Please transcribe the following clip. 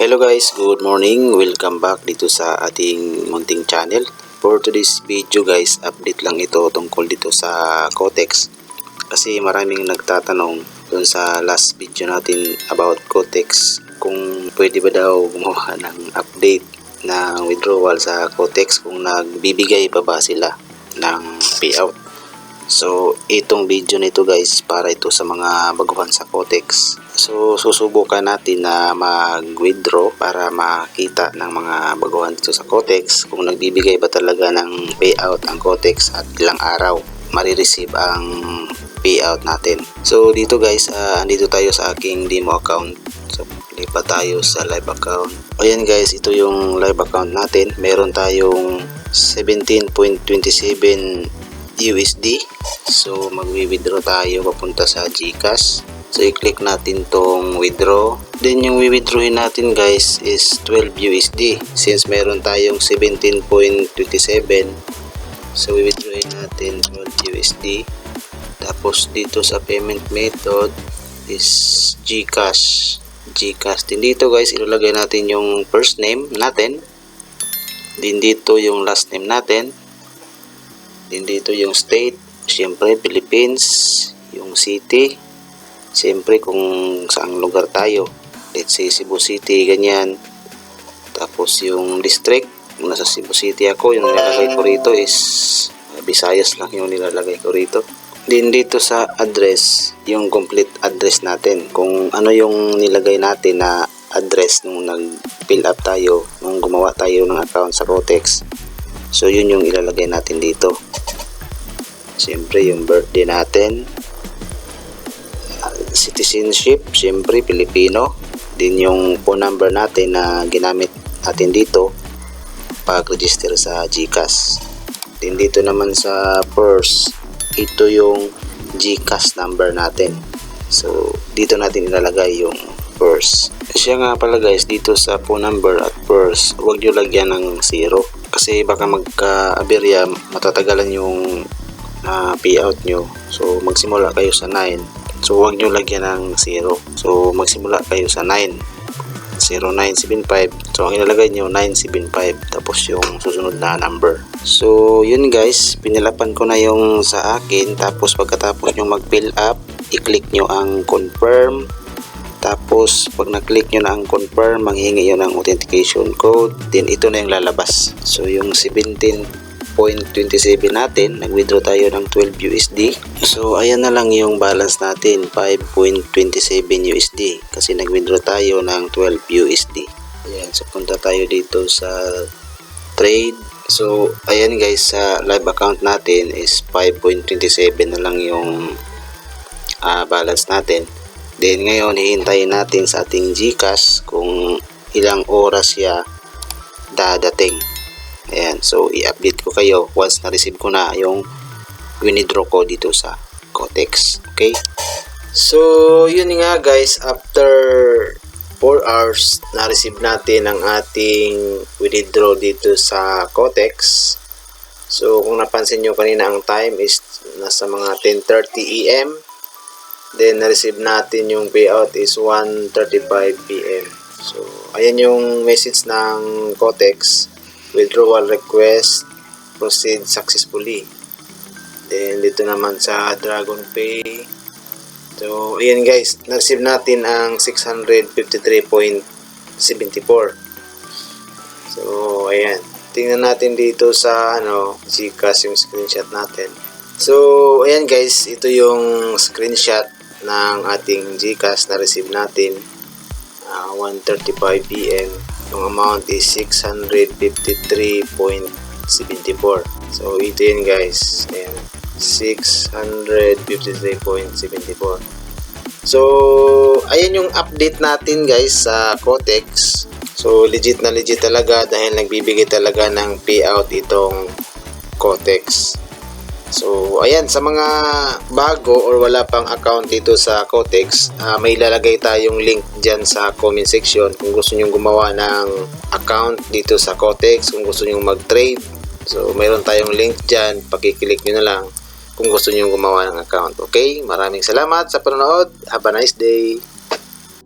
Hello guys, good morning. Welcome back dito sa ating munting channel. For today's video guys, update lang ito tungkol dito sa Kotex. Kasi maraming nagtatanong dun sa last video natin about Kotex kung pwede ba daw gumawa ng update ng withdrawal sa Kotex, kung nagbibigay pa ba sila ng payout. So, itong video nito guys, para ito sa mga baguhan sa Kotex. So, susubukan natin na mag-withdraw para makita ng mga baguhan dito sa Kotex kung nagbibigay ba talaga ng payout ang Kotex at ilang araw marireceive ang payout natin. So, dito guys, andito tayo sa aking demo account. So, lipat tayo sa live account. Ayan guys, ito yung live account natin. Meron tayong 17.27 USD. So magwi-withdraw tayo papunta sa GCash. So i-click natin tong withdraw. Then yung wi-withdrawin natin guys is 12 USD. Since meron tayong 17.27, so wi-withdrawin natin 12 USD. Tapos dito sa payment method is GCash. Din dito guys, ilalagay natin yung first name natin. Din dito yung last name natin. Din dito yung state, siyempre Philippines, yung city, siyempre kung saang lugar tayo, let's say Cebu City, ganyan. Tapos yung district, kung nasa Cebu City ako, yung nilalagay ko rito is Visayas lang yung nilalagay ko rito. Din dito sa address, yung complete address natin, kung ano yung nilagay natin na address nung nag-fill up tayo, nung gumawa tayo ng account sa Kotex. So yun yung ilalagay natin dito. Siyempre yung birthday natin, citizenship, siyempre Pilipino. Din yung phone number natin na ginamit natin dito pag-register sa GCash. Din dito naman sa first, ito yung GCash number natin. So dito natin ilalagay yung first. Siya nga pala guys, dito sa phone number at first, huwag nyo lagyan ng 0 kasi baka magka-aberya, matatagalan yung payout nyo. So magsimula kayo sa 9. So huwag nyo lagyan ng 0. So magsimula kayo sa 9, 0975. So ang ilalagay nyo 975, tapos yung susunod na number. So yun guys, pinilapan ko na yung sa akin. Tapos pagkatapos nyo mag-fill up, i-click nyo ang confirm. Tapos pag na-click nyo na ang confirm, manghihingi yun ng authentication code. Then ito na yung lalabas. So yung 17.27 natin, nag-withdraw tayo ng 12 USD. So ayan na lang yung balance natin, 5.27 USD, kasi nag-withdraw tayo ng 12 USD. Ayan, so punta tayo dito sa trade. So ayan guys, sa live account natin is 5.27 na lang yung balance natin. Then ngayon, hihintayin natin sa ating GCash kung ilang oras siya dadating. Ayan, so i-update ko kayo once na-receive ko na yung withdraw ko dito sa Kotex. Okay? So, yun nga guys, after 4 hours, na-receive natin ang ating withdraw dito sa Kotex. So, kung napansin nyo kanina, ang time is nasa mga 10:30 AM. Then, na-receive natin yung payout is 1:35 PM. So, ayan yung message ng Kotex. Withdrawal request proceed successfully. Then dito naman sa DragonPay, so ayan guys, na-receive natin ang 653.74. so ayan, tingnan natin dito sa GCash yung screenshot natin. So ayan guys, ito yung screenshot ng ating GCash na receive natin 1:35 PM. Yung amount is 653.74. So ito yun guys, ayan, 653.74. So ayan yung update natin guys sa Kotex. So legit na legit talaga, dahil nagbibigay talaga ng payout itong Kotex. So ayan, sa mga bago or wala pang account dito sa Kotex, may lalagay tayong link dyan sa comment section kung gusto nyo gumawa ng account dito sa Kotex, kung gusto nyo mag-trade. So mayroon tayong link dyan, pakiclick nyo na lang kung gusto nyo gumawa ng account. Okay, maraming salamat sa panonood. Have a nice day.